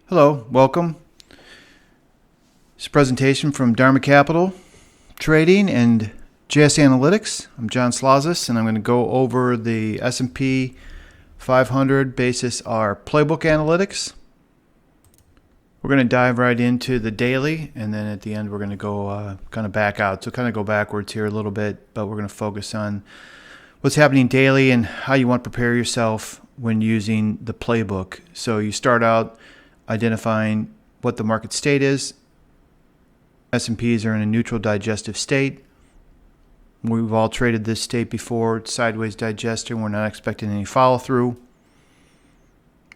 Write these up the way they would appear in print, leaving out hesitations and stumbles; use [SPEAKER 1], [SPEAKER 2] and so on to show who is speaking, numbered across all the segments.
[SPEAKER 1] Hello, welcome. This is a presentation from Dharma Capital Trading and JS Analytics. I'm John Slazis, and I'm going to go over the S&P 500 basis our playbook analytics. We're going to dive right into the daily, and then at the end we're going to go kind of back out. So kind of go backwards here a little bit, but we're going to focus on what's happening daily and how you want to prepare yourself when using the playbook. So you start out identifying what the market state is. S&Ps are in a neutral digestive state. We've all traded this state before. It's sideways digestion. We're not expecting any follow through.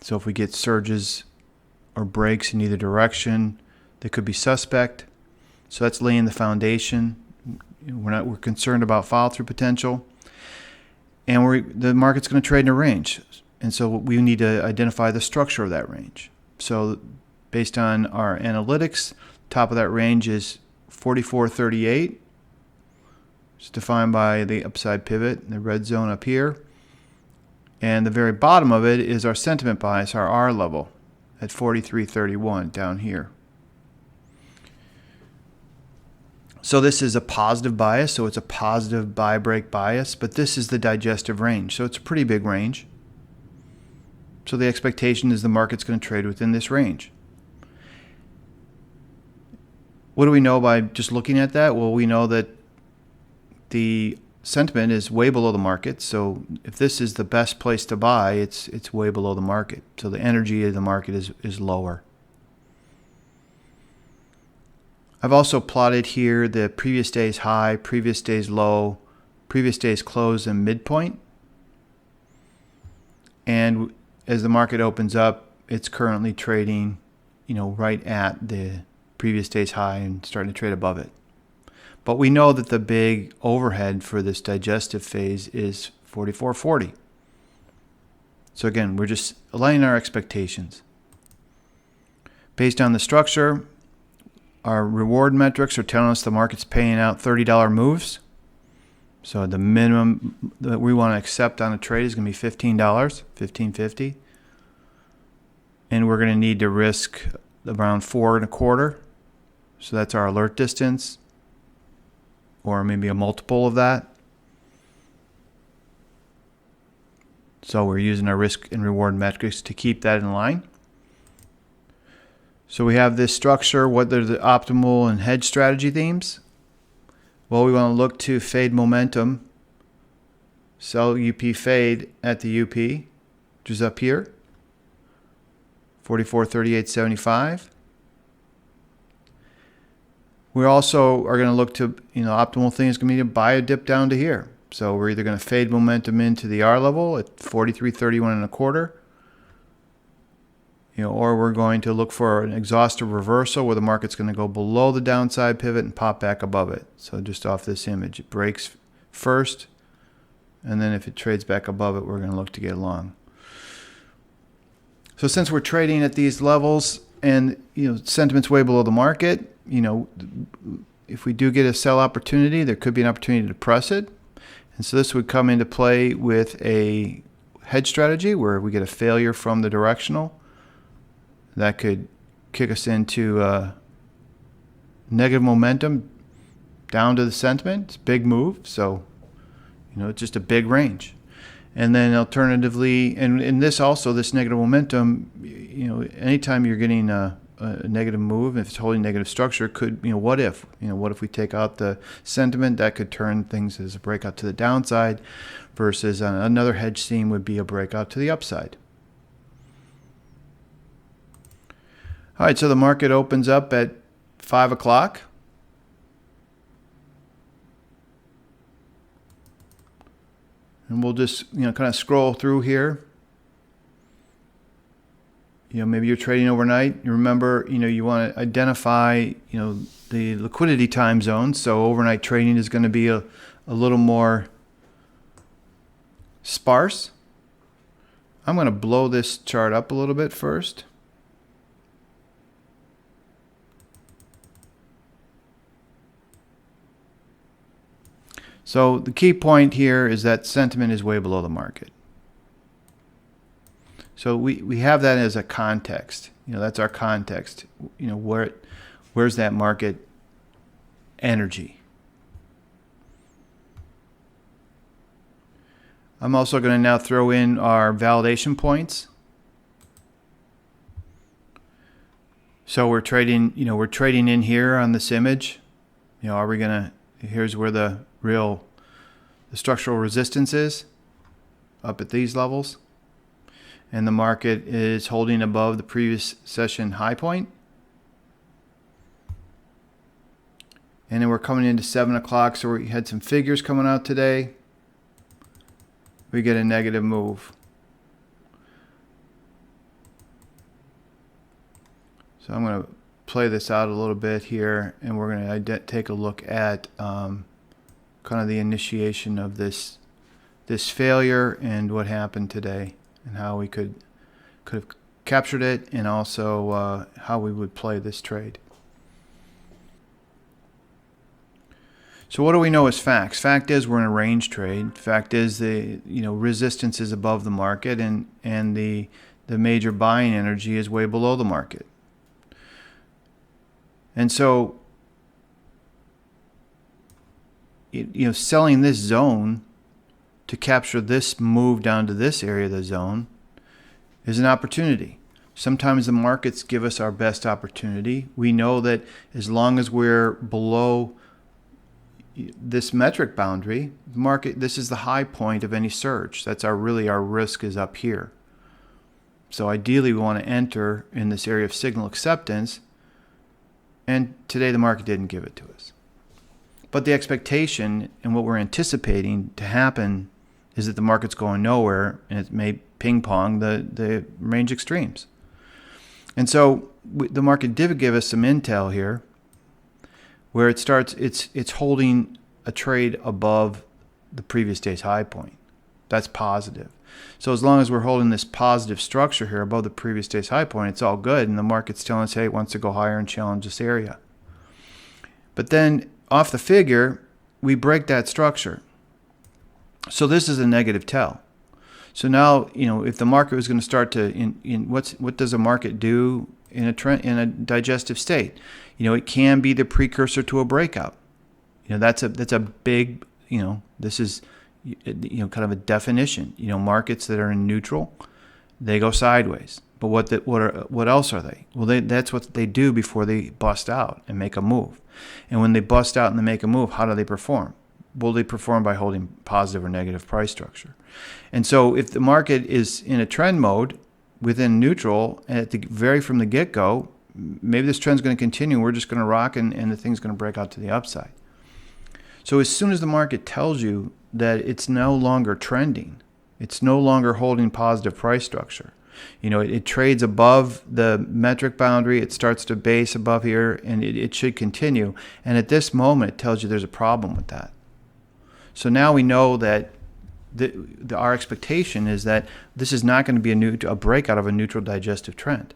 [SPEAKER 1] So if we get surges or breaks in either direction, they could be suspect. So that's laying the foundation. We're concerned about follow through potential. And the market's going to trade in a range. And so we need to identify the structure of that range. So based on our analytics, top of that range is 44.38. It's defined by the upside pivot, the red zone up here. And the very bottom of it is our sentiment bias, our R level, at 43.31 down here. So this is a positive bias, so it's a positive buy break bias, but this is the digestive range, so it's a pretty big range. So the expectation is the market's going to trade within this range. What do we know by just looking at that? Well, we know that the sentiment is way below the market. So if this is the best place to buy, it's way below the market. So the energy of the market is lower. I've also plotted here the previous day's high, previous day's low, previous day's close, and midpoint. And as the market opens up, it's currently trading, right at the previous day's high and starting to trade above it. But we know that the big overhead for this digestive phase is 44.40. So again, we're just aligning our expectations. Based on the structure, our reward metrics are telling us the market's paying out $30 moves. So the minimum that we want to accept on a trade is going to be $15, $15.50. And we're going to need to risk around 4.25. So that's our alert distance, or maybe a multiple of that. So we're using our risk and reward metrics to keep that in line. So we have this structure. What are the optimal and hedge strategy themes? Well, we want to look to fade momentum, sell UP fade at the UP, which is up here, 44.3875. We also are going to look to, optimal thing is going to be to buy a dip down to here. So we're either going to fade momentum into the R level at 43.31.25, or we're going to look for an exhaustive reversal where the market's going to go below the downside pivot and pop back above it. So just off this image, it breaks first, and then if it trades back above it, we're going to look to get long. So since we're trading at these levels and sentiment's way below the market, if we do get a sell opportunity, there could be an opportunity to press it. And so this would come into play with a hedge strategy where we get a failure from the directional. That could kick us into negative momentum down to the sentiment. It's a big move, so it's just a big range. And then alternatively, and in this also, this negative momentum, anytime you're getting a negative move, if it's holding negative structure, could, what if we take out the sentiment, that could turn things as a breakout to the downside, versus another hedge theme would be a breakout to the upside. All right, so the market opens up at 5 o'clock. And we'll just, kind of scroll through here. Maybe you're trading overnight. You remember, you want to identify, the liquidity time zones. So overnight trading is going to be a little more sparse. I'm going to blow this chart up a little bit first. So the key point here is that sentiment is way below the market. So we have that as a context. That's our context. Where's that market energy? I'm also going to now throw in our validation points. So we're trading in here on this image. Are we gonna? Here's where the structural resistance is, up at these levels, and the market is holding above the previous session high point. And then we're coming into 7 o'clock, so we had some figures coming out today. We get a negative move. So I'm going to play this out a little bit here, and we're going to take a look at kind of the initiation of this failure and what happened today, and how we could have captured it, and also how we would play this trade. So what do we know as facts? Fact is we're in a range trade. Fact is the resistance is above the market, and the major buying energy is way below the market. And so, selling this zone to capture this move down to this area of the zone is an opportunity. Sometimes the markets give us our best opportunity. We know that as long as we're below this metric boundary, this is the high point of any surge. That's our risk is up here. So ideally we want to enter in this area of signal acceptance. And today the market didn't give it to us. But the expectation and what we're anticipating to happen is that the market's going nowhere, and it may ping pong the range extremes. And so the market did give us some intel here, where it's holding a trade above the previous day's high point. That's positive. So as long as we're holding this positive structure here above the previous day's high point, it's all good, and the market's telling us, hey, it wants to go higher and challenge this area. But then off the figure, we break that structure. So this is a negative tell. So now, if the market was going to start to, what does a market do in a digestive state? It can be the precursor to a breakout. That's a big, this is kind of a definition. Markets that are in neutral, they go sideways. But what else are they? Well, that's what they do before they bust out and make a move. And when they bust out and they make a move, how do they perform? Well, they perform by holding positive or negative price structure. And so if the market is in a trend mode within neutral from the get-go, maybe this trend's going to continue. We're just going to rock, and the thing's going to break out to the upside. So as soon as the market tells you that it's no longer trending, it's no longer holding positive price structure, it trades above the metric boundary, it starts to base above here, and it should continue. And at this moment, it tells you there's a problem with that. So now we know that our expectation is that this is not going to be a breakout of a neutral digestive trend.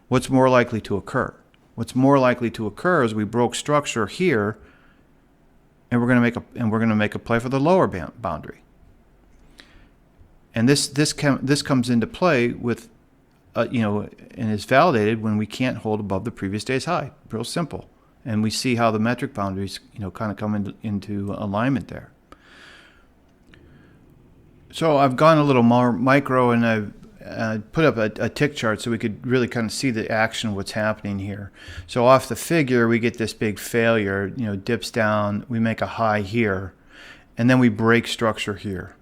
[SPEAKER 1] What's more likely to occur? What's more likely to occur is we broke structure here, and we're going to make a play for the lower boundary. And this comes into play with, and is validated when we can't hold above the previous day's high. Real simple. And we see how the metric boundaries, kind of come into alignment there. So I've gone a little more micro, and I've put up a tick chart so we could really kind of see the action of what's happening here. So off the figure, we get this big failure, dips down, we make a high here, and then we break structure here.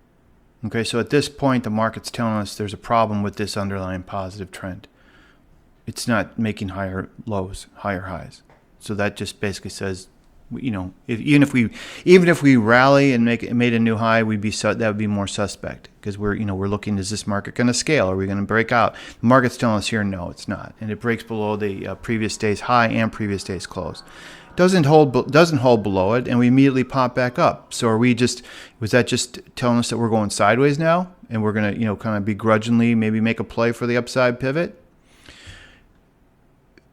[SPEAKER 1] Okay, so at this point, the market's telling us there's a problem with this underlying positive trend. It's not making higher lows, higher highs. So that just basically says, even if we rally and made a new high, that would be more suspect, because we're looking, is this market going to scale? Are we going to break out? The market's telling us here, no, it's not, and it breaks below the previous day's high and previous day's close. Doesn't hold below it, and we immediately pop back up. So was that just telling us that we're going sideways now, and we're going to kind of begrudgingly maybe make a play for the upside pivot?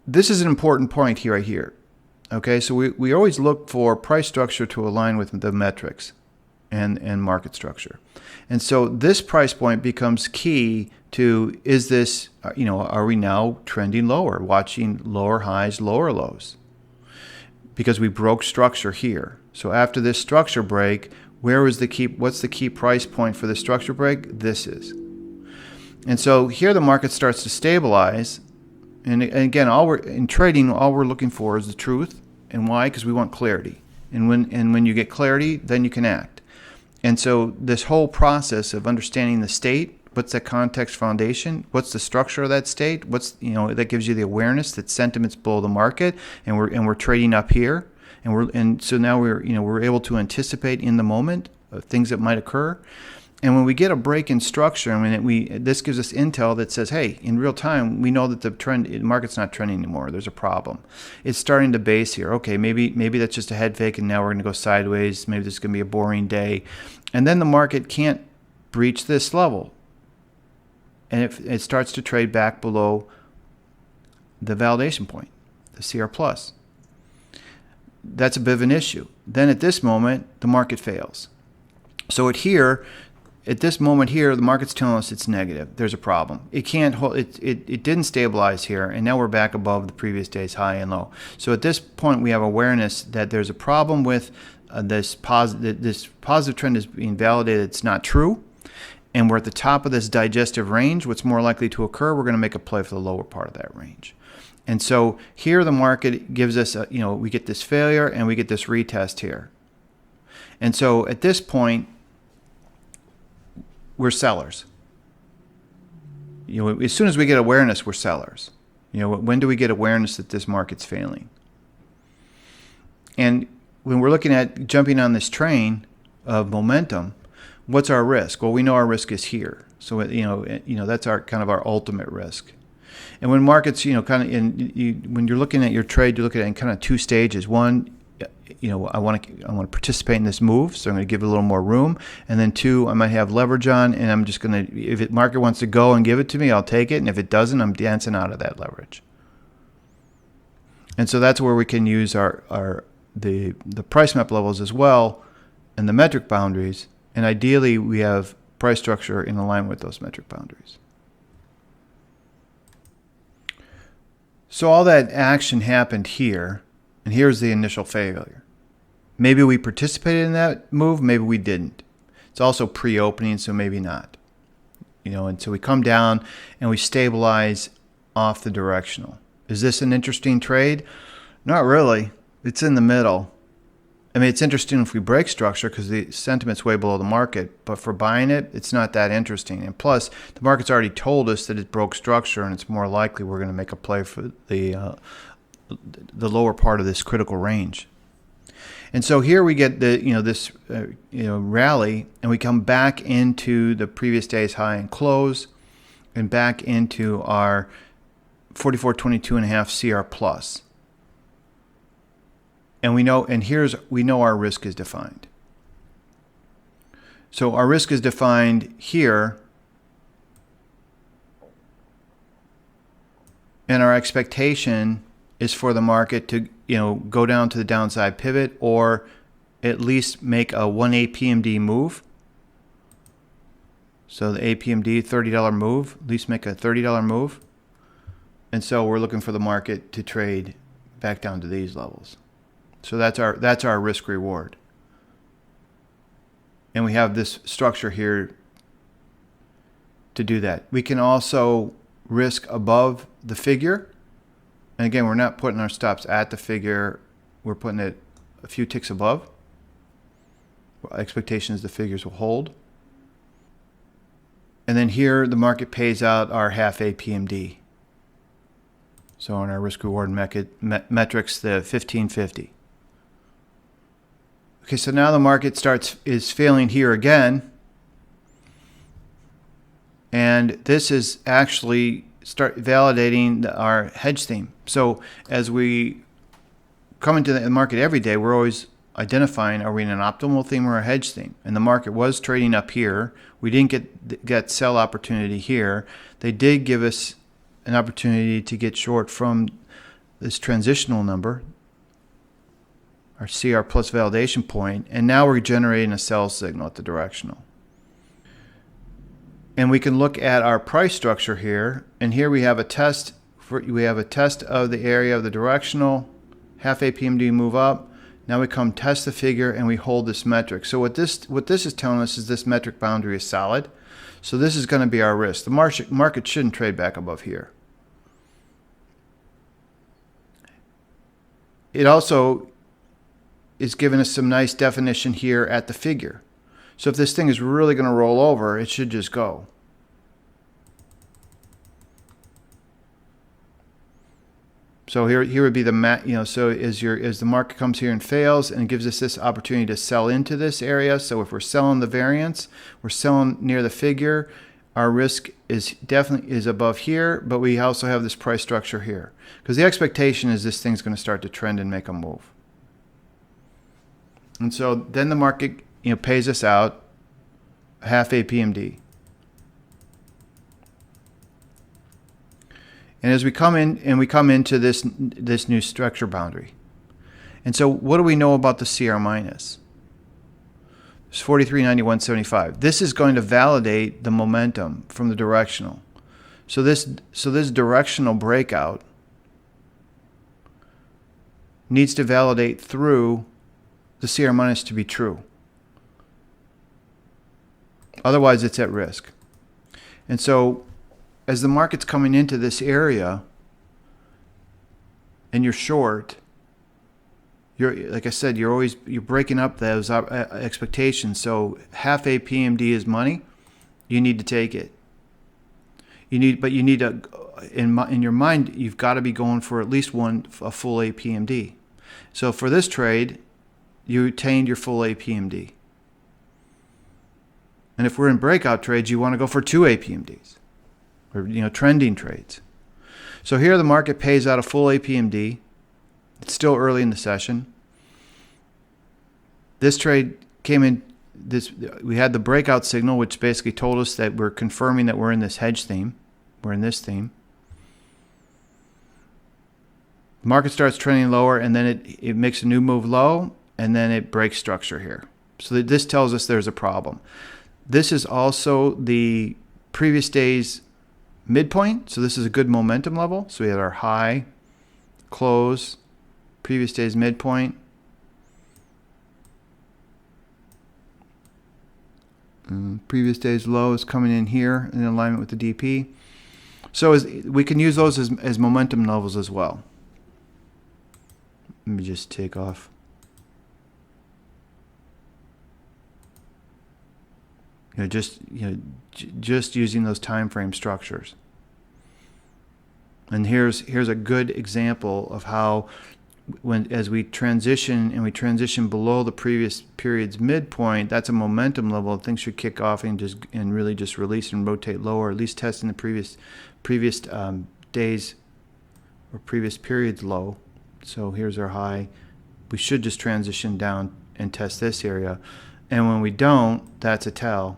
[SPEAKER 1] This is an important point here, right here. Okay, so we always look for price structure to align with the metrics. and market structure. And so this price point becomes key to, is this, are we now trending lower, watching lower highs, lower lows? Because we broke structure here. So after this structure break, what's the key price point for the structure break? This is. And so here the market starts to stabilize. And again, in trading, all we're looking for is the truth. And why? Because we want clarity. And when you get clarity, then you can act. And so this whole process of understanding the state, what's that context foundation, what's the structure of that state, that gives you the awareness that sentiment's below the market, and we're trading up here, and so now we're able to anticipate in the moment things that might occur. And when we get a break in structure, this gives us intel that says, hey, in real time, we know that the market's not trending anymore. There's a problem. It's starting to base here. Okay, maybe that's just a head fake, and now we're going to go sideways. Maybe this is going to be a boring day. And then the market can't breach this level. And it starts to trade back below the validation point, the CR+. That's a bit of an issue. Then at this moment, the market fails. So at this moment here, the market's telling us it's negative. There's a problem. It can't hold. It didn't stabilize here, and now we're back above the previous day's high and low. So at this point, we have awareness that there's a problem with this positive trend is being validated. It's not true, and we're at the top of this digestive range. What's more likely to occur? We're going to make a play for the lower part of that range. And so here, the market gives us, we get this failure and we get this retest here. And so at this point, we're sellers. As soon as we get awareness, we're sellers. When do we get awareness that this market's failing? And when we're looking at jumping on this train of momentum, what's our risk? Well, we know our risk is here. So that's our kind of our ultimate risk. And when markets, when you're looking at your trade, you look at it in kind of two stages. One, I want to participate in this move, so I'm going to give it a little more room. And then two, I might have leverage on, and I'm just going to, if the market wants to go and give it to me, I'll take it. And if it doesn't, I'm dancing out of that leverage. And so that's where we can use the price map levels as well, and the metric boundaries. And ideally, we have price structure in alignment with those metric boundaries. So all that action happened here, and here's the initial failure. Maybe we participated in that move, maybe we didn't. It's also pre-opening, so maybe not. And so we come down and we stabilize off the directional. Is this an interesting trade? Not really. It's in the middle. It's interesting if we break structure because the sentiment's way below the market, but for buying it, it's not that interesting. And plus, the market's already told us that it broke structure, and it's more likely we're going to make a play for the lower part of this critical range. And so here we get this rally, and we come back into the previous day's high and close, and back into our 44.22.5 CR+. And we know our risk is defined. So our risk is defined here, and our expectation is for the market to go down to the downside pivot, or at least make a 1 APMD move. So the APMD $30 move, at least make a $30 move. And so we're looking for the market to trade back down to these levels. So that's our risk reward. And we have this structure here to do that. We can also risk above the figure. And again, we're not putting our stops at the figure. We're putting it a few ticks above. Expectations the figures will hold. And then here the market pays out our half APMD. So on our risk reward metrics, the 1550. Okay, so now the market is failing here again. And this is actually start validating our hedge theme. So as we come into the market every day, we're always identifying, are we in an optimal theme or a hedge theme? And the market was trading up here. We didn't get sell opportunity here. They did give us an opportunity to get short from this transitional number, our CR plus validation point, and now we're generating a sell signal at the directional. And we can look at our price structure here, and here we have a test. We have a test of the area of the directional, half APMD move up. Now we come test the figure and we hold this metric. So what this is telling us is this metric boundary is solid. So this is going to be our risk. The market shouldn't trade back above here. It also is giving us some nice definition here at the figure. So if this thing is really going to roll over, it should just go. So here would be the so as the market comes here and fails and gives us this opportunity to sell into this area. So if we're selling the variance, we're selling near the figure, our risk is definitely above here, but we also have this price structure here because the expectation is this thing's going to start to trend and make a move. And so then the market pays us out half APMD. And as we come into this new structure boundary. And so what do we know about the CR minus? It's 43.9175. This is going to validate the momentum from the directional. So this directional breakout needs to validate through the CR minus to be true. Otherwise it's at risk. And so as the market's coming into this area and you're short, like I said, you're breaking up those expectations. So half APMD is money. You need to take it. But you need to, in your mind, you've got to be going for at least a full APMD. So for this trade, you attained your full APMD. And if we're in breakout trades, you want to go for 2 APMDs. Or trending trades. So here the market pays out a full APMD. It's still early in the session. This trade came in. We had the breakout signal, which basically told us that we're confirming that we're in this hedge theme. We're in this theme. The market starts trending lower, and then it makes a new move low, and then it breaks structure here. So this tells us there's a problem. This is also the previous day's midpoint, so this is a good momentum level. So we had our high, close, previous day's midpoint. Previous day's low is coming in here in alignment with the DP. So we can use those as momentum levels as well. Let me just take off. Just using those time frame structures. And here's a good example of how as we transition below the previous period's midpoint, that's a momentum level. Things should kick off and really just release and rotate lower, at least testing the previous days or previous period's low. So here's our high. We should just transition down and test this area. And when we don't, that's a tell.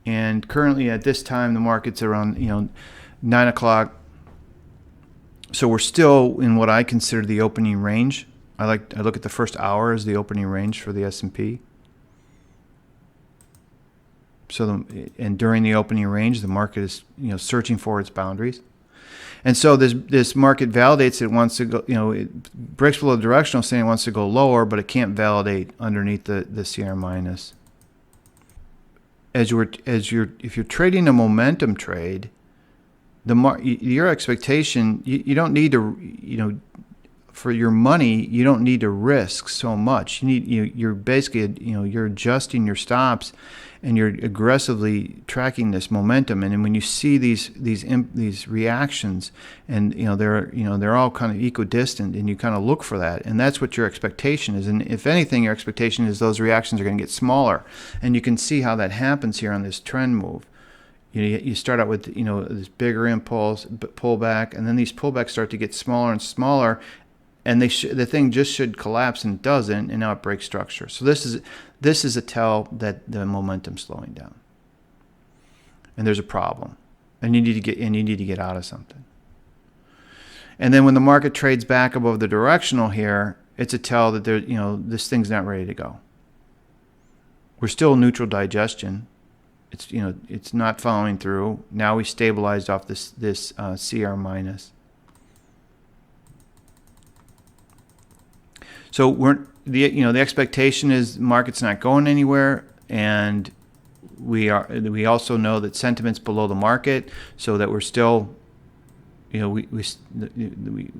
[SPEAKER 1] And currently at this time, the market's around 9 o'clock. So we're still in what I consider the opening range. I look at the first hour as the opening range for the S&P. And during the opening range, the market is searching for its boundaries. And so this market validates it wants to go, it breaks below the directional saying it wants to go lower, but it can't validate underneath the CR minus. If you're trading a momentum trade, your expectation, you don't need to, for your money, you don't need to risk so much. You're basically, you're adjusting your stops, and you're aggressively tracking this momentum. And then when you see these reactions, and they're all kind of equidistant, and you kind of look for that, and that's what your expectation is. And if anything, your expectation is those reactions are going to get smaller, and you can see how that happens here on this trend move. You start out with this bigger impulse, pullback, and then these pullbacks start to get smaller and smaller, and the thing just should collapse, and it doesn't, and now it breaks structure. So this is a tell that the momentum's slowing down, and there's a problem, and you need to get out of something. And then when the market trades back above the directional here, it's a tell that this thing's not ready to go. We're still neutral digestion. It's not following through. Now we stabilized off this CR minus. So the expectation is the market's not going anywhere, and we also know that sentiment's below the market, so that we're still, we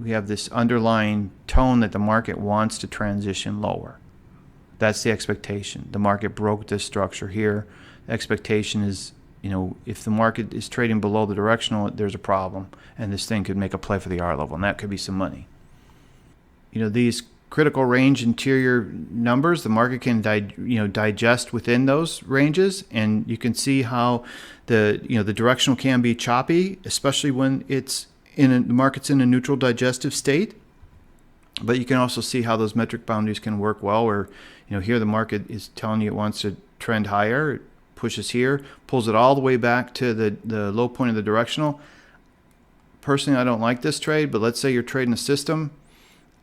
[SPEAKER 1] have this underlying tone that the market wants to transition lower. That's the expectation. The market broke this structure here. The expectation is, if the market is trading below the directional, there's a problem, and this thing could make a play for the R level, and that could be some money. These critical range interior numbers, the market can digest within those ranges, and you can see how the directional can be choppy, especially when the market's in a neutral digestive state. But you can also see how those metric boundaries can work well, where here the market is telling you it wants to trend higher, it pushes here, pulls it all the way back to the low point of the directional. Personally, I don't like this trade, but let's say you're trading a system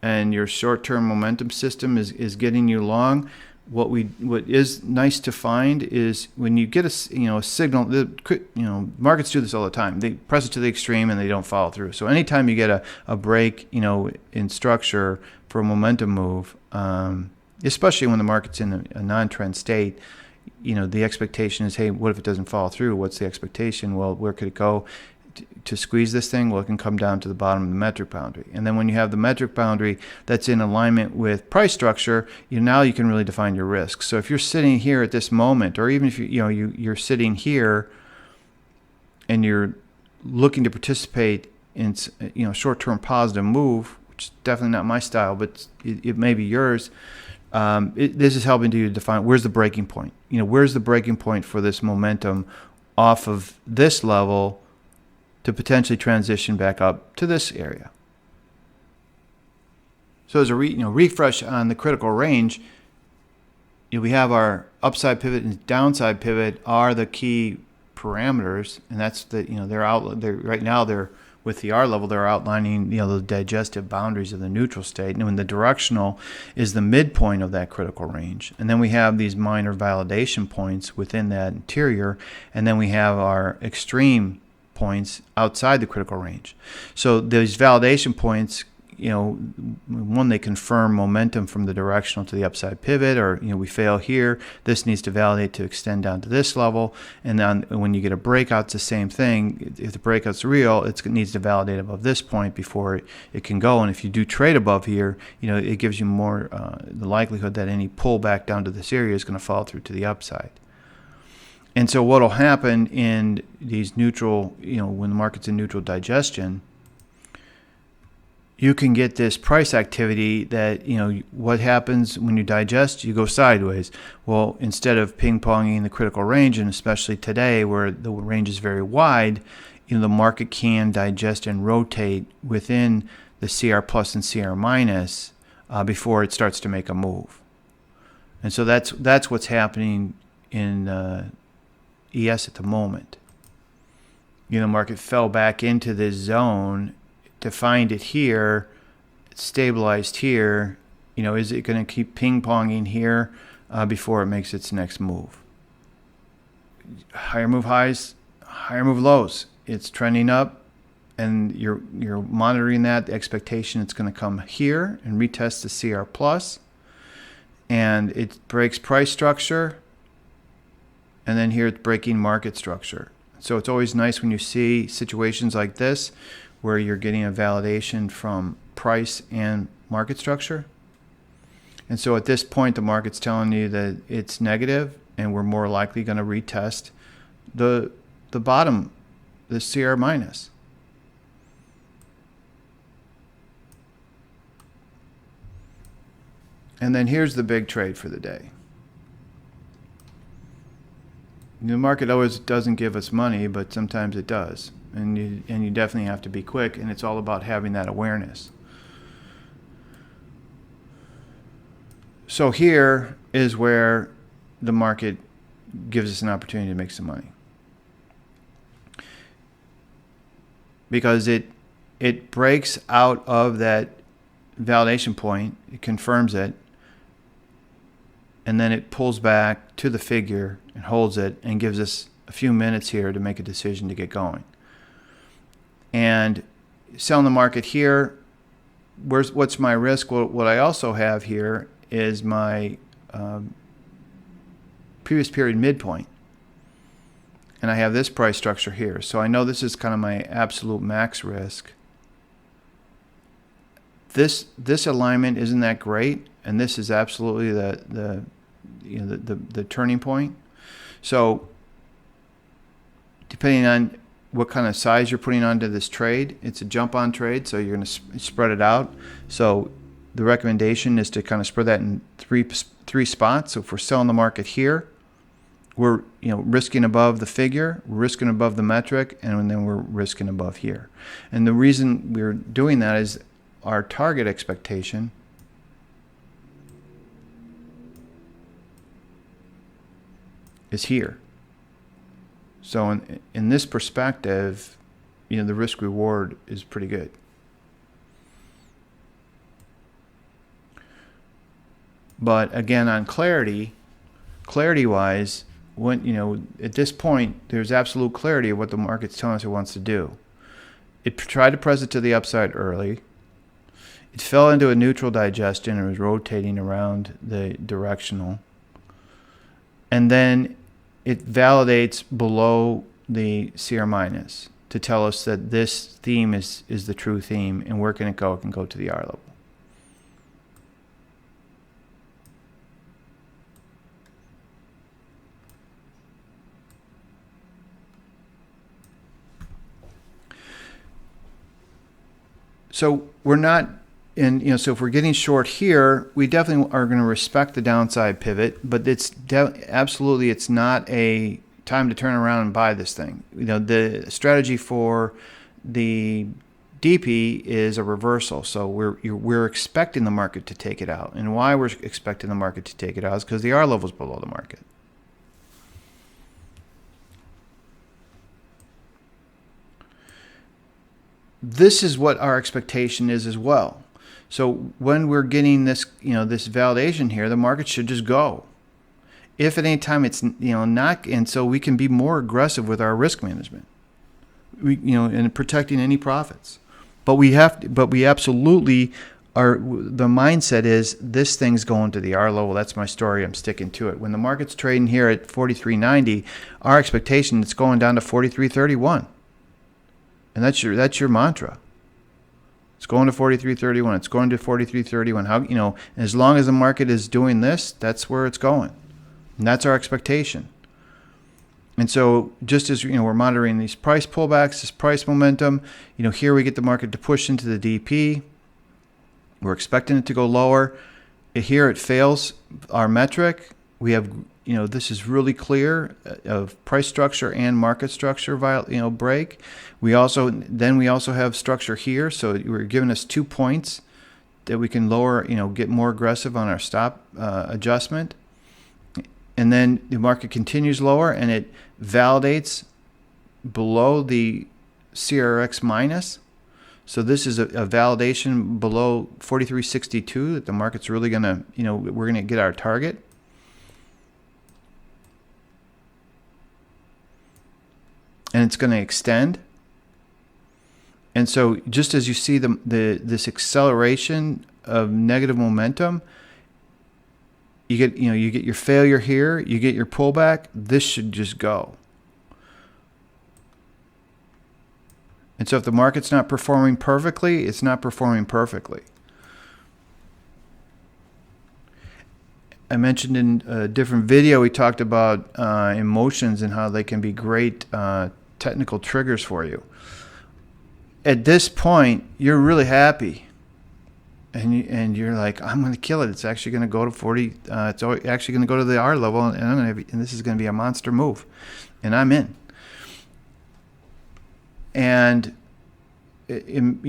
[SPEAKER 1] and your short-term momentum system is getting you long. What is nice to find is when you get a signal. Markets do this all the time. They press it to the extreme and they don't follow through. So anytime you get a break, in structure for a momentum move, especially when the market's in a non-trend state, the expectation is, hey, what if it doesn't follow through? What's the expectation? Well, where could it go to squeeze this thing? Well, it can come down to the bottom of the metric boundary. And then when you have the metric boundary that's in alignment with price structure, now you can really define your risk. So if you're sitting here at this moment, or even if you're sitting here and you're looking to participate in short-term positive move, which is definitely not my style, but it may be yours. This is helping you to define where's the breaking point. Where's the breaking point for this momentum off of this level to potentially transition back up to this area. So as a refresh on the critical range, we have our upside pivot and downside pivot are the key parameters, and that's they're right now they're with the R level, they're outlining the digestive boundaries of the neutral state, and when the directional is the midpoint of that critical range. And then we have these minor validation points within that interior, and then we have our extreme points outside the critical range. So these validation points, one, they confirm momentum from the directional to the upside pivot, or we fail here, this needs to validate to extend down to this level. And then when you get a breakout, it's the same thing. If the breakout's real, it needs to validate above this point before it can go. And if you do trade above here, it gives you more the likelihood that any pullback down to this area is going to fall through to the upside. And so what will happen in these neutral, when the market's in neutral digestion, you can get this price activity that, what happens when you digest, you go sideways. Well, instead of ping-ponging the critical range, and especially today where the range is very wide, the market can digest and rotate within the CR plus and CR minus before it starts to make a move. And so that's what's happening in ES at the moment. The market fell back into this zone to find it here. It's stabilized here. Is it going to keep ping-ponging here before it makes its next move? Higher move highs, higher move lows. It's trending up, and you're monitoring that. The expectation it's going to come here and retest the CR plus, and it breaks price structure, and then here it's breaking market structure. So it's always nice when you see situations like this where you're getting a validation from price and market structure. And so at this point, the market's telling you that it's negative, and we're more likely going to retest the bottom, the CR minus. And then here's the big trade for the day. The market always doesn't give us money, but sometimes it does. And you definitely have to be quick, and it's all about having that awareness. So here is where the market gives us an opportunity to make some money. Because it it breaks out of that validation point, it confirms it, and then it pulls back to the figure and holds it and gives us a few minutes here to make a decision to get going. And selling the market here, what's my risk? Well, what I also have here is my previous period midpoint. And I have this price structure here. So I know this is kind of my absolute max risk. This alignment isn't that great, and this is absolutely the turning point. So depending on what kind of size you're putting onto this trade, it's a jump on trade, so you're going to spread it out. So the recommendation is to kind of spread that in three spots. So if we're selling the market here, we're risking above the figure, we're risking above the metric, and then we're risking above here. And the reason we're doing that is our target expectation is here. So in this perspective, the risk reward is pretty good. But again, on clarity wise, when at this point there's absolute clarity of what the market's telling us it wants to do. It tried to press it to the upside early. It fell into a neutral digestion and was rotating around the directional. And then it validates below the CR minus to tell us that this theme is the true theme, and where can it go? It can go to the R level. So we're not so if we're getting short here, we definitely are going to respect the downside pivot, but absolutely it's not a time to turn around and buy this thing. The strategy for the DP is a reversal. So we're expecting the market to take it out. And why we're expecting the market to take it out is because the R level is below the market. This is what our expectation is as well. So when we're getting this, this validation here, the market should just go. If at any time it's, not, and so we can be more aggressive with our risk management, in protecting any profits. But we absolutely are. The mindset is this thing's going to the R level. That's my story. I'm sticking to it. When the market's trading here at 43.90, our expectation it's going down to 43.31. And that's your mantra. It's going to 43.31. It's going to 43.31. How as long as the market is doing this, that's where it's going, and that's our expectation. And so, just as we're monitoring these price pullbacks, this price momentum, here we get the market to push into the DP. We're expecting it to go lower. Here it fails our metric. We have this is really clear of price structure and market structure break. We also have structure here, so we're giving us 2 points that we can lower, get more aggressive on our stop adjustment. And then the market continues lower and it validates below the CRX minus. So this is a validation below 43.62 that the market's really gonna, we're gonna get our target. And it's going to extend. And so just as you see this acceleration of negative momentum, you get your failure here, you get your pullback, this should just go. And so if the market's not performing perfectly, it's not performing perfectly. I mentioned in a different video, we talked about emotions and how they can be great technical triggers for you. At this point, you're really happy, and you're like, I'm going to kill it. It's actually going to go to 40. It's actually going to go to the R level, and this is going to be a monster move, and I'm in. And because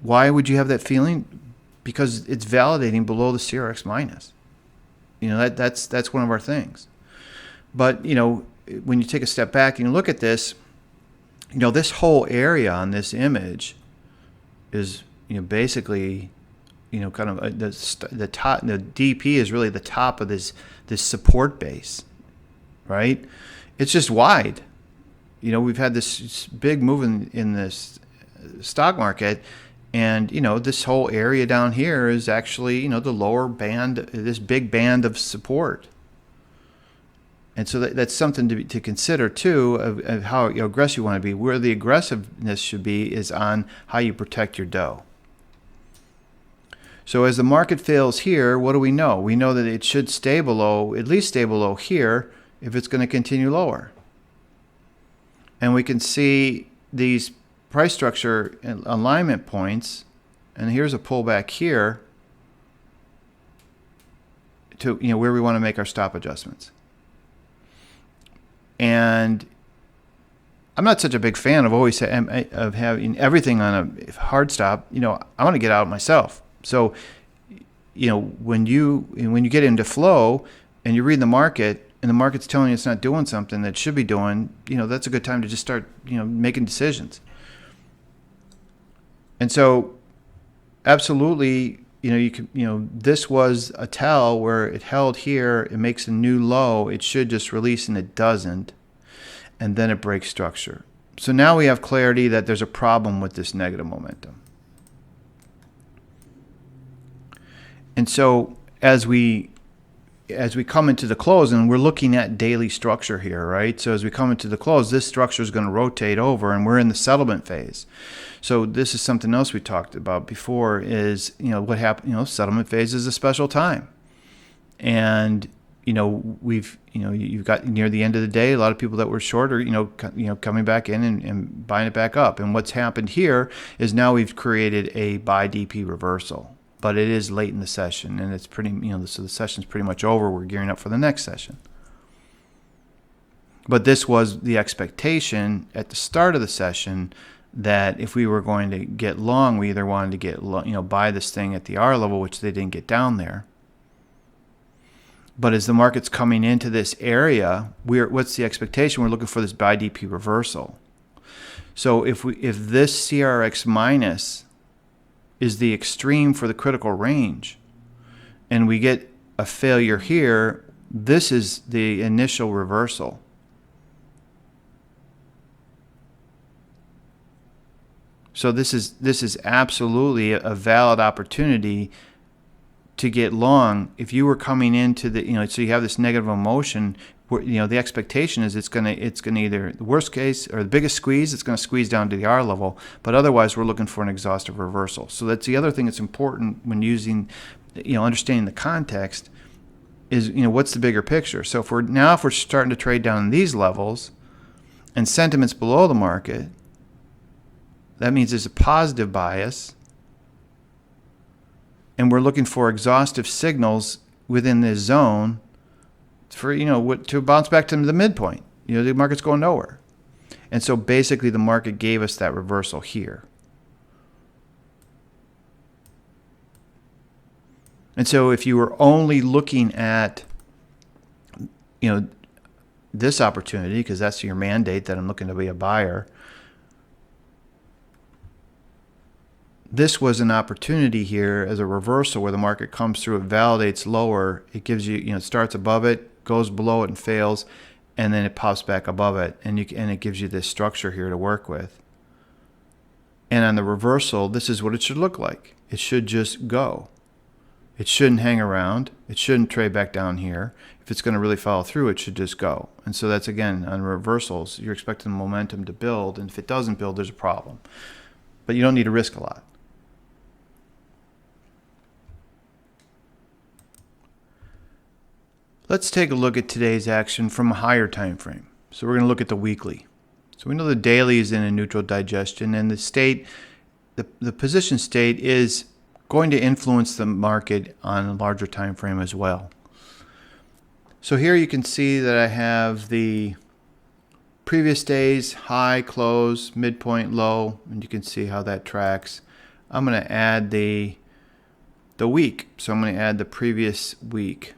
[SPEAKER 1] why would you have that feeling? Because it's validating below the CRX minus. That's one of our things. But when you take a step back and you look at this, this whole area on this image is, basically, kind of the top. The DP is really the top of this support base, right? It's just wide. We've had this big move in this stock market, and this whole area down here is actually the lower band, this big band of support. And so that's something to consider too, of how aggressive you want to be. Where the aggressiveness should be is on how you protect your dough. So as the market fails here, what do we know? We know that it should stay below, at least stay below here, if it's going to continue lower. And we can see these price structure alignment points, and here's a pullback here to where we want to make our stop adjustments. And I'm not such a big fan of having everything on a hard stop. I want to get out myself. So, when you get into flow and you read the market and the market's telling you it's not doing something that it should be doing, that's a good time to just start, making decisions. And so, absolutely, this was a tell where it held here, it makes a new low, it should just release, and it doesn't, and then it breaks structure. So now we have clarity that there's a problem with this negative momentum. And so as we come into the close, and we're looking at daily structure here, right? So as we come into the close, this structure is going to rotate over, and we're in the settlement phase. So this is something else we talked about before is, what happened, settlement phase is a special time. And, you've got near the end of the day, a lot of people that were short are, coming back in and buying it back up. And what's happened here is now we've created a buy DP reversal. But it is late in the session, and it's pretty, so the session's pretty much over. We're gearing up for the next session. But this was the expectation at the start of the session that if we were going to get long, we either wanted to get, buy this thing at the R level, which they didn't get down there. But as the market's coming into this area, what's the expectation? We're looking for this buy DP reversal. So if this CRX minus is the extreme for the critical range, and we get a failure here, this is the initial reversal. So this is absolutely a valid opportunity to get long. If you were coming into the, so you have this negative emotion, where, the expectation is it's gonna either, the worst case or the biggest squeeze, it's gonna squeeze down to the R level, but otherwise we're looking for an exhaustive reversal. So that's the other thing that's important when using, understanding the context is, what's the bigger picture. So if we're starting to trade down in these levels and sentiment's below the market, that means there's a positive bias, and we're looking for exhaustive signals within this zone for, to bounce back to the midpoint. The market's going nowhere. And so basically the market gave us that reversal here. And so if you were only looking at, this opportunity, because that's your mandate that I'm looking to be a buyer, this was an opportunity here as a reversal where the market comes through, it validates lower, it gives you, it starts above it, goes below it and fails, and then it pops back above it, and it gives you this structure here to work with. And on the reversal, this is what it should look like. It should just go. It shouldn't hang around. It shouldn't trade back down here. If it's going to really follow through, it should just go. And so that's, again, on reversals, you're expecting the momentum to build, and if it doesn't build, there's a problem. But you don't need to risk a lot. Let's take a look at today's action from a higher time frame. So we're going to look at the weekly. So we know the daily is in a neutral digestion, and the state, the position state is going to influence the market on a larger time frame as well. So here you can see that I have the previous day's high, close, midpoint, low, and you can see how that tracks. I'm going to add the week. So I'm going to add the previous week.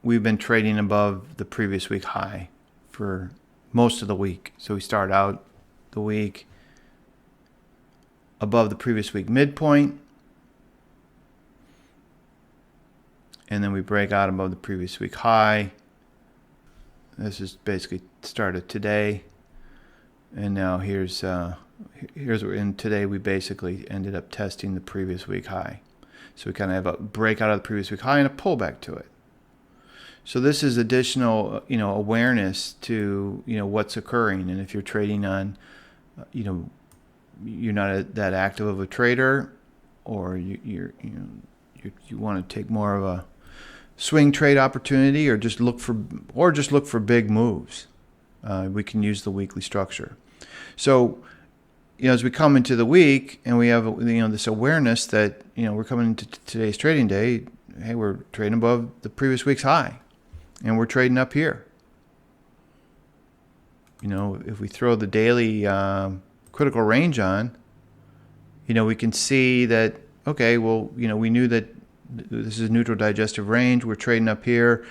[SPEAKER 1] We've been trading above the previous week high for most of the week. So we start out the week above the previous week midpoint, and then we break out above the previous week high. This is basically started today, and now here's where in today we basically ended up testing the previous week high. So we kind of have a breakout of the previous week high and a pullback to it. So this is additional, awareness to, what's occurring. And if you're trading on, you're not that active of a trader, or you want to take more of a swing trade opportunity, or just look for big moves, we can use the weekly structure. So, as we come into the week and we have, this awareness that, we're coming into today's trading day, hey, we're trading above the previous week's high, and we're trading up here. If we throw the daily critical range on, we can see that, okay, well, we knew that this is neutral digestive range. We're trading up here,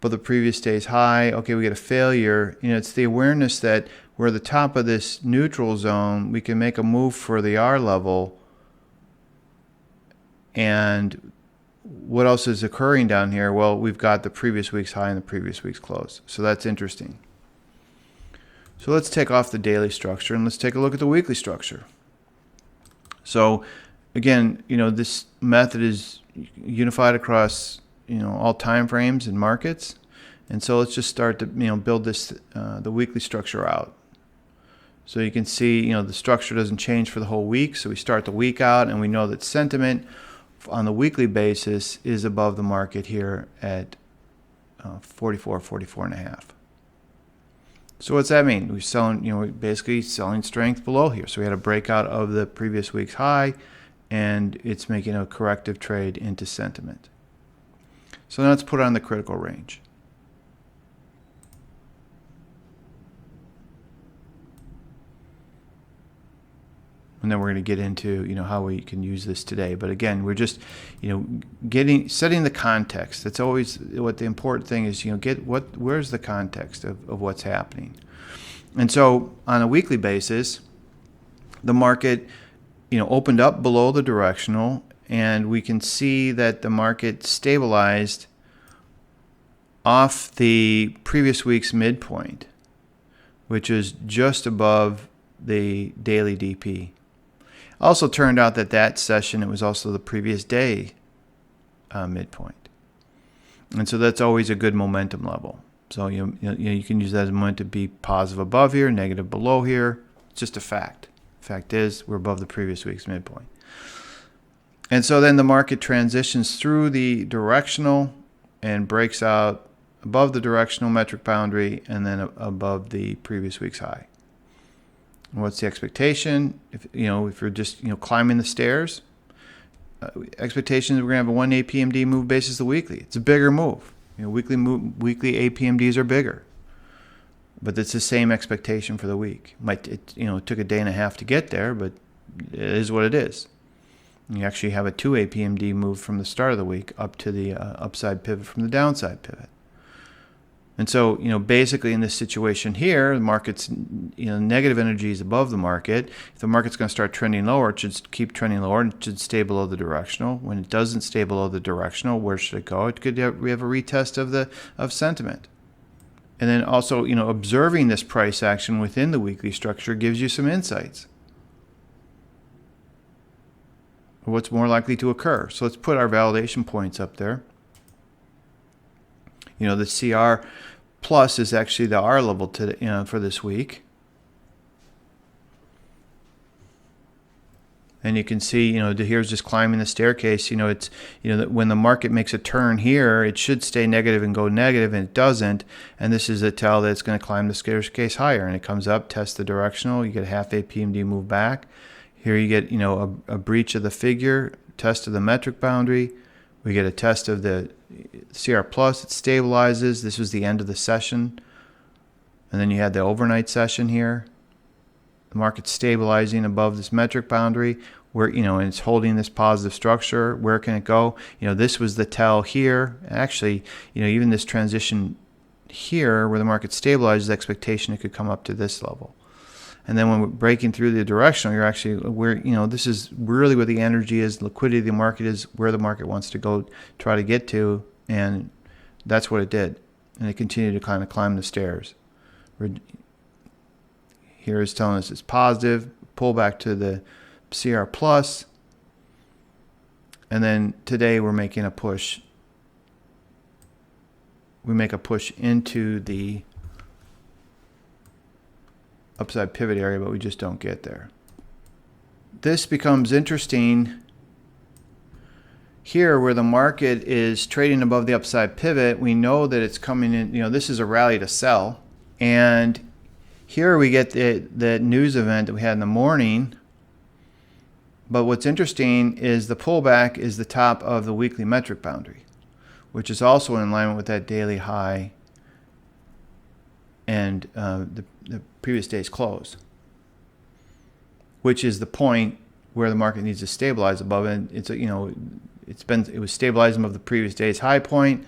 [SPEAKER 1] but the previous day's high. Okay, we get a failure. It's the awareness that we're at the top of this neutral zone. We can make a move for the R level. And what else is occurring down here? Well, we've got the previous week's high and the previous week's close. So that's interesting. So let's take off the daily structure and let's take a look at the weekly structure. So again, this method is unified across, all time frames and markets. And so let's just start to, build this, the weekly structure out. So you can see, the structure doesn't change for the whole week. So we start the week out and we know that sentiment on the weekly basis is above the market here at 44 and a half. So what's that mean? We're selling, we're basically selling strength below here. So we had a breakout of the previous week's high, and it's making a corrective trade into sentiment. So now let's put on the critical range. And then we're going to get into, how we can use this today. But again, we're just, setting the context. That's always what the important thing is, where's the context of what's happening. And so on a weekly basis, the market, opened up below the directional, and we can see that the market stabilized off the previous week's midpoint, which is just above the daily DP. Also turned out that session, it was also the previous day midpoint. And so that's always a good momentum level. So you can use that as a moment to be positive above here, negative below here. It's just a fact. Fact is, we're above the previous week's midpoint. And so then the market transitions through the directional and breaks out above the directional metric boundary and then above the previous week's high. What's the expectation? If you're just climbing the stairs, expectation is we're gonna have a 1 APMD move basis the weekly. It's a bigger move. Weekly APMDs are bigger, but it's the same expectation for the week. It took a day and a half to get there, but it is what it is. You actually have a 2 APMD move from the start of the week up to the upside pivot from the downside pivot. And so, basically in this situation here, the market's, negative energy is above the market. If the market's going to start trending lower, it should keep trending lower and it should stay below the directional. When it doesn't stay below the directional, where should it go? We have a retest of sentiment. And then also, observing this price action within the weekly structure gives you some insights. What's more likely to occur? So let's put our validation points up there. The CR plus is actually the R level for this week. And you can see, here's just climbing the staircase. It's, that when the market makes a turn here, it should stay negative and go negative, and it doesn't. And this is a tell that it's going to climb the staircase higher. And it comes up, tests the directional. You get a half APMD move back. Here you get, a breach of the figure, test of the metric boundary. We get a test of the CR plus, it stabilizes. This was the end of the session. And then you had the overnight session here. The market's stabilizing above this metric boundary where, and it's holding this positive structure. Where can it go? This was the tell here. Actually, even this transition here where the market stabilizes, expectation it could come up to this level. And then when we're breaking through the directional, you're actually this is really where the energy is, liquidity of the market is, where the market wants to go try to get to, and that's what it did. And it continued to kind of climb the stairs. Here is telling us it's positive, pull back to the CR plus, and then today we're making a push. We make a push into the upside pivot area, but we just don't get there. This becomes interesting here where the market is trading above the upside pivot. We know that it's coming in, this is a rally to sell. And here we get the news event that we had in the morning. But what's interesting is the pullback is the top of the weekly metric boundary, which is also in alignment with that daily high and the previous day's close, which is the point where the market needs to stabilize above it. It was stabilizing above the previous day's high point,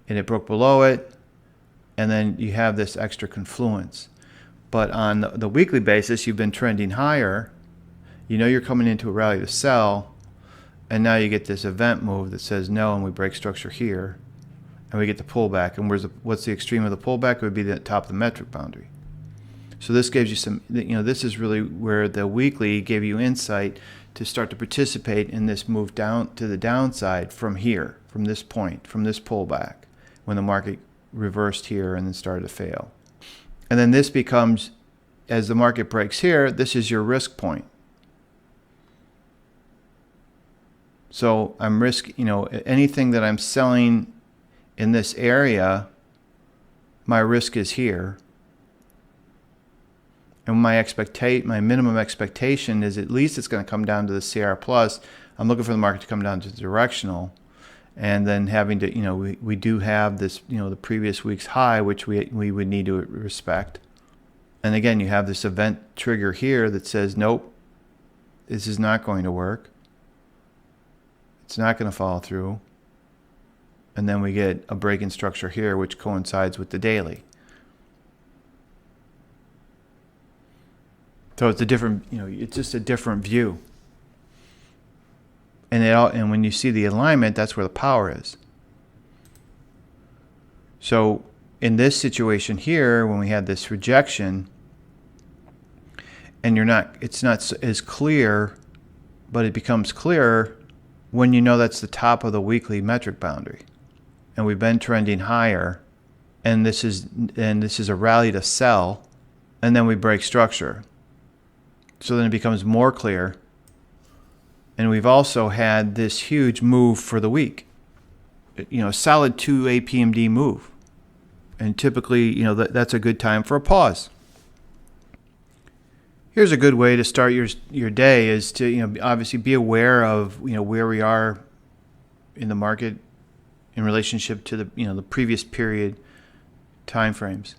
[SPEAKER 1] and it broke below it, and then you have this extra confluence. But on the weekly basis, you've been trending higher. You're coming into a rally to sell, and now you get this event move that says no, and we break structure here, and we get the pullback. And what's the extreme of the pullback? It would be the top of the metric boundary. So this gives you some, this is really where the weekly gave you insight to start to participate in this move down to the downside from here, from this point, from this pullback, when the market reversed here and then started to fail. And then this becomes, as the market breaks here, this is your risk point. So I'm anything that I'm selling in this area, my risk is here. And my minimum expectation is at least it's going to come down to the CR plus. I'm looking for the market to come down to the directional, and then having to, we do have this, the previous week's high, which we would need to respect. And again, you have this event trigger here that says, nope, this is not going to work. It's not going to follow through. And then we get a break in structure here, which coincides with the daily. So it's a different, it's just a different view. And when you see the alignment, that's where the power is. So in this situation here, when we had this rejection, and it's not as clear, but it becomes clearer when that's the top of the weekly metric boundary, and we've been trending higher, and this is a rally to sell, and then we break structure. So then it becomes more clear. And we've also had this huge move for the week, a solid 2 APMD move. And typically, that's a good time for a pause. Here's a good way to start your day is to, obviously be aware of, where we are in the market in relationship to the previous period time frames.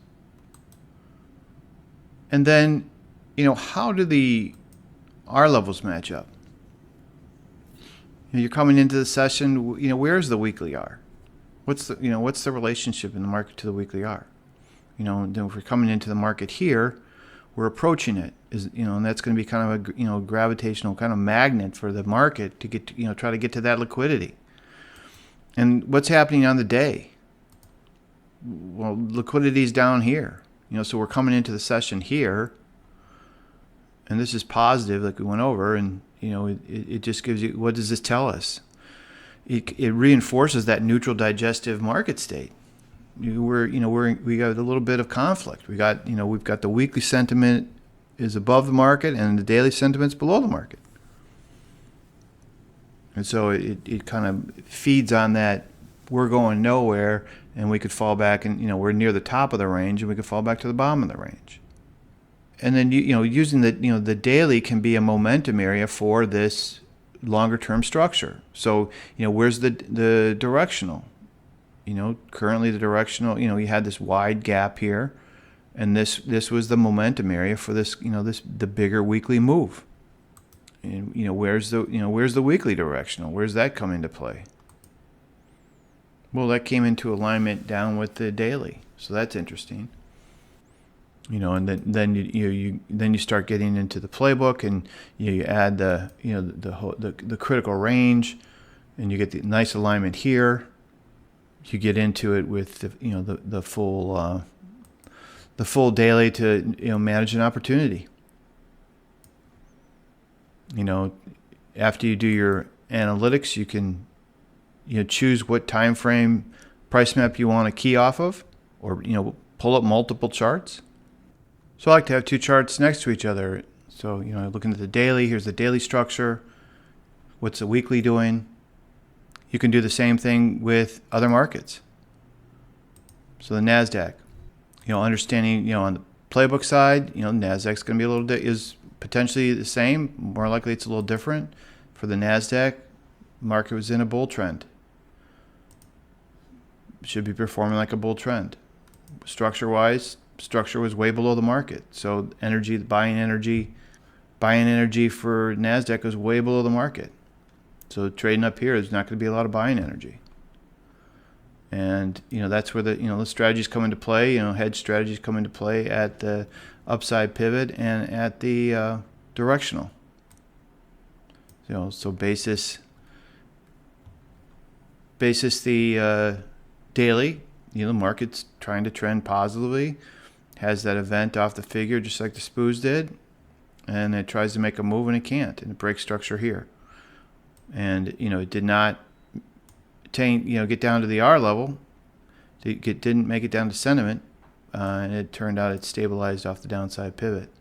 [SPEAKER 1] And then, how do the R levels match up? You're coming into the session, where's the weekly R? What's the relationship in the market to the weekly R? Then if we're coming into the market here, we're approaching it, and that's going to be kind of a gravitational kind of magnet for the market to get try to get to that liquidity. And what's happening on the day? Well, liquidity's down here, so we're coming into the session here, and this is positive, like we went over, and it just gives you, what does this tell us? It reinforces that neutral digestive market state. We got a little bit of conflict. We've got the weekly sentiment is above the market, and the daily sentiment's below the market. And so it kind of feeds on that. We're going nowhere, and we could fall back, and we're near the top of the range, and we could fall back to the bottom of the range. And then using the daily can be a momentum area for this longer term structure. So where's the directional? Currently the directional, you had this wide gap here, and this was the momentum area for this, the bigger weekly move. And where's the weekly directional? Where's that come into play? Well, that came into alignment down with the daily, so that's interesting. And then you start getting into the playbook, and you add the critical range, and you get the nice alignment here. You get into it with the full daily to manage an opportunity. After you do your analytics, you can choose what time frame price map you want to key off of, or pull up multiple charts. So I like to have two charts next to each other. So looking at the daily, here's the daily structure. What's the weekly doing? You can do the same thing with other markets. So the NASDAQ, understanding on the playbook side, NASDAQ's going to be is potentially the same. More likely it's a little different. For the NASDAQ, market was in a bull trend. Should be performing like a bull trend. Structure-wise, structure was way below the market. So buying energy for NASDAQ was way below the market. So trading up here is not going to be a lot of buying energy. And that's where the strategies come into play. Hedge strategies come into play at the upside pivot and at the directional. So basis the daily. The market's trying to trend positively, has that event off the figure just like the SPOOs did, and it tries to make a move and it can't, and it breaks structure here. And it did not get down to the R level. It didn't make it down to sentiment, and it turned out it stabilized off the downside pivot.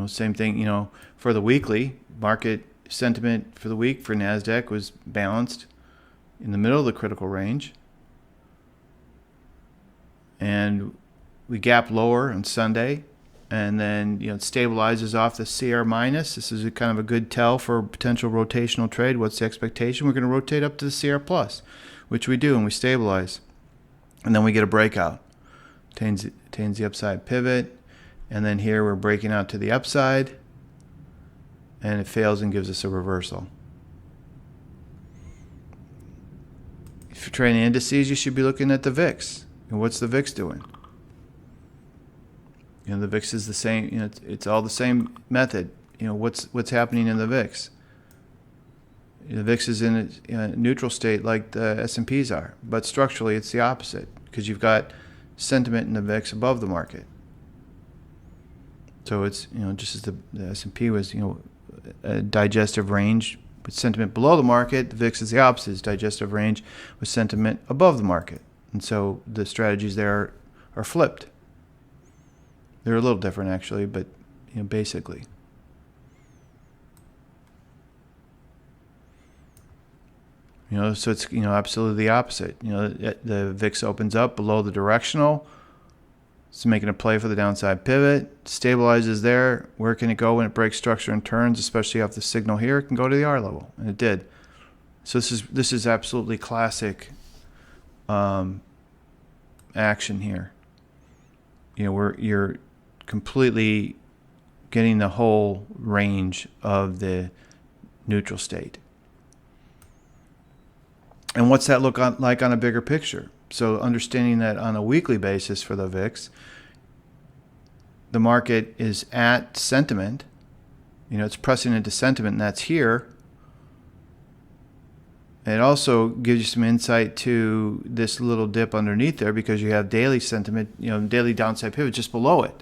[SPEAKER 1] Same thing. For the weekly market sentiment for the week for NASDAQ was balanced in the middle of the critical range, and we gap lower on Sunday, and then it stabilizes off the CR minus. This is kind of a good tell for a potential rotational trade. What's the expectation? We're going to rotate up to the CR plus, which we do, and we stabilize, and then we get a breakout. Attains the upside pivot, and then here we're breaking out to the upside, and it fails and gives us a reversal. If you're trading indices, you should be looking at the VIX. And what's the VIX doing? The VIX is the same. It's all the same method. What's happening in the VIX? The VIX is in a neutral state like the S&Ps are, but structurally it's the opposite, because you've got sentiment in the VIX above the market. So it's just as the S&P was a digestive range with sentiment below the market, the VIX is the opposite, it's digestive range with sentiment above the market. And so the strategies there are flipped. They're a little different actually, but basically. So it's absolutely the opposite. The VIX opens up below the directional. It's making a play for the downside pivot, stabilizes there. Where can it go when it breaks structure and turns, especially off the signal here? It can go to the R level, and it did. So this is absolutely classic action here. You're completely getting the whole range of the neutral state. And what's that look like on a bigger picture? So understanding that on a weekly basis for the VIX, the market is at sentiment. It's pressing into sentiment, and that's here. And it also gives you some insight to this little dip underneath there, because you have daily sentiment, daily downside pivot just below it.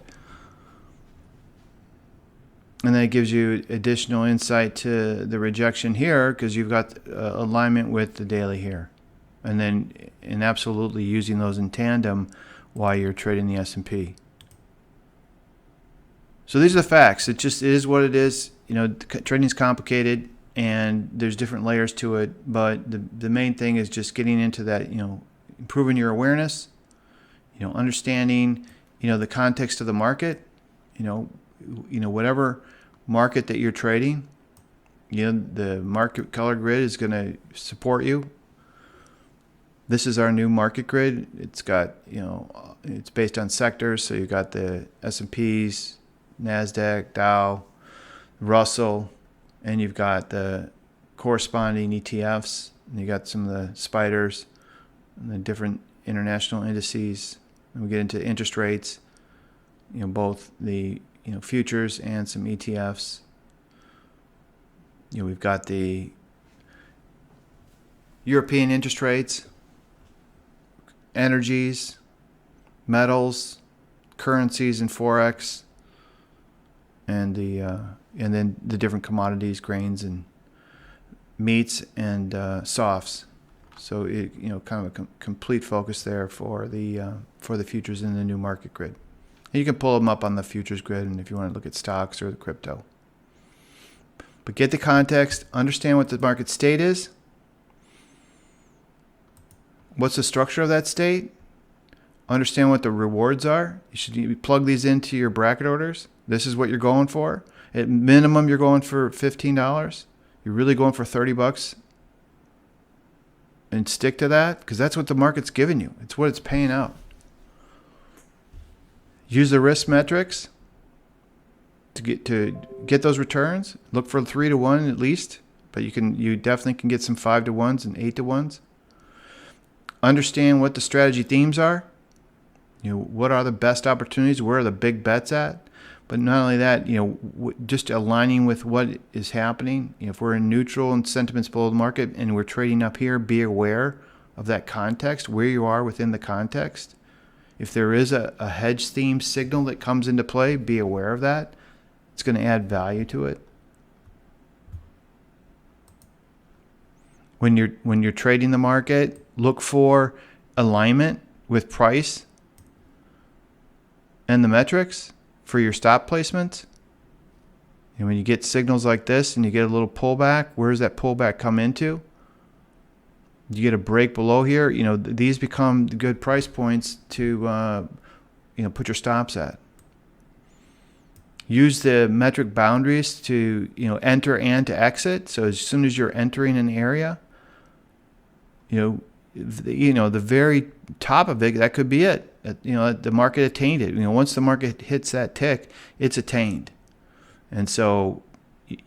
[SPEAKER 1] And then it gives you additional insight to the rejection here, because you've got alignment with the daily here. And absolutely using those in tandem while you're trading the S&P. So these are the facts. It is what it is. Trading is complicated, and there's different layers to it. But the main thing is just getting into that, improving your awareness, understanding, the context of the market, whatever market that you're trading, the market color grid is going to support you. This is our new market grid. It's got, it's based on sectors. So you've got the S&Ps, NASDAQ, Dow, Russell, and you've got the corresponding ETFs. And you got some of the spiders and the different international indices. And we get into interest rates, both the futures and some ETFs. We've got the European interest rates, energies, metals, currencies, and forex, and then the different commodities, grains and meats and softs. So kind of a complete focus there for the futures in the new market grid. And you can pull them up on the futures grid, and if you want to look at stocks or the crypto. But get the context, understand what the market state is. What's the structure of that state? Understand what the rewards are. You plug these into your bracket orders. This is what you're going for. At minimum, you're going for $15. You're really going for $30, and stick to that, because that's what the market's giving you. It's what it's paying out. Use the risk metrics to get those returns. Look for 3 to 1 at least, but you definitely can get some 5 to 1s and 8 to 1s. Understand what the strategy themes are. What are the best opportunities? Where are the big bets at? But not only that, just aligning with what is happening. If we're in neutral and sentiments below the market and we're trading up here, be aware of that context, where you are within the context. If there is a hedge theme signal that comes into play, be aware of that. It's going to add value to it. When you're trading the market, look for alignment with price and the metrics for your stop placements. And when you get signals like this and you get a little pullback, where does that pullback come into? You get a break below here. These become good price points to put your stops at. Use the metric boundaries to enter and to exit. So as soon as you're entering an area, the very top of it, that could be it. The market attained it. Once the market hits that tick, it's attained. And so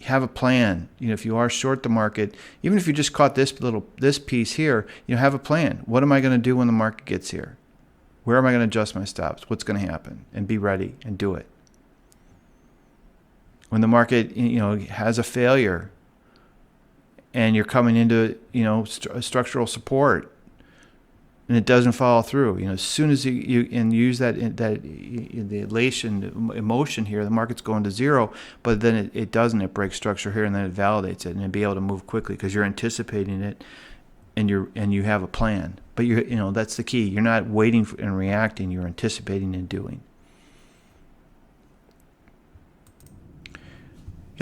[SPEAKER 1] have a plan. If you are short the market, even if you just caught this piece here, have a plan. What am I going to do when the market gets here? Where am I going to adjust my stops? What's going to happen? And be ready and do it. When the market has a failure and you're coming into structural support and it doesn't follow through, as soon as you use that the elation emotion here, the market's going to zero, but then it doesn't. It breaks structure here and then it validates it, and it'll be able to move quickly because you're anticipating it and you have a plan. But that's the key. You're not waiting and reacting. You're anticipating and doing.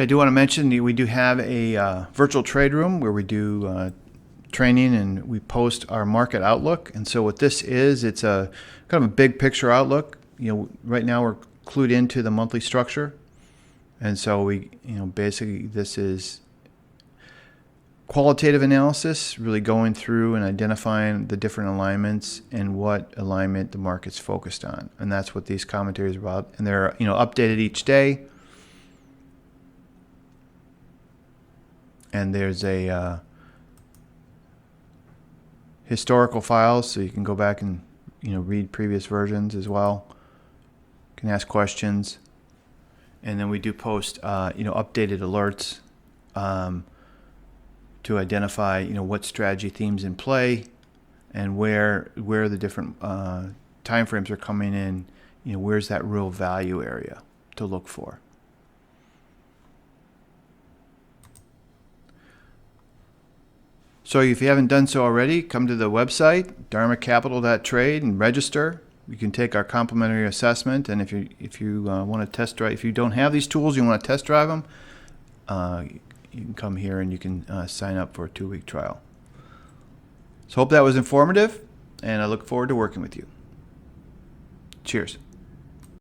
[SPEAKER 1] I do want to mention we do have a virtual trade room where we do training and we post our market outlook. And so what this is, it's a kind of a big picture outlook. Right now we're clued into the monthly structure. And so we, basically this is qualitative analysis, really going through and identifying the different alignments and what alignment the market's focused on. And that's what these commentaries are about. And they're, updated each day. And there's a historical files, so you can go back and read previous versions as well. You can ask questions, and then we do post updated alerts to identify what strategy themes in play and where the different time frames are coming in. Where's that real value area to look for. So if you haven't done so already, come to the website, dharmacapital.trade, and register. You can take our complimentary assessment, and if you want to test drive, if you don't have these tools, you want to test drive them, you can come here and you can sign up for a 2-week trial. So hope that was informative, and I look forward to working with you. Cheers.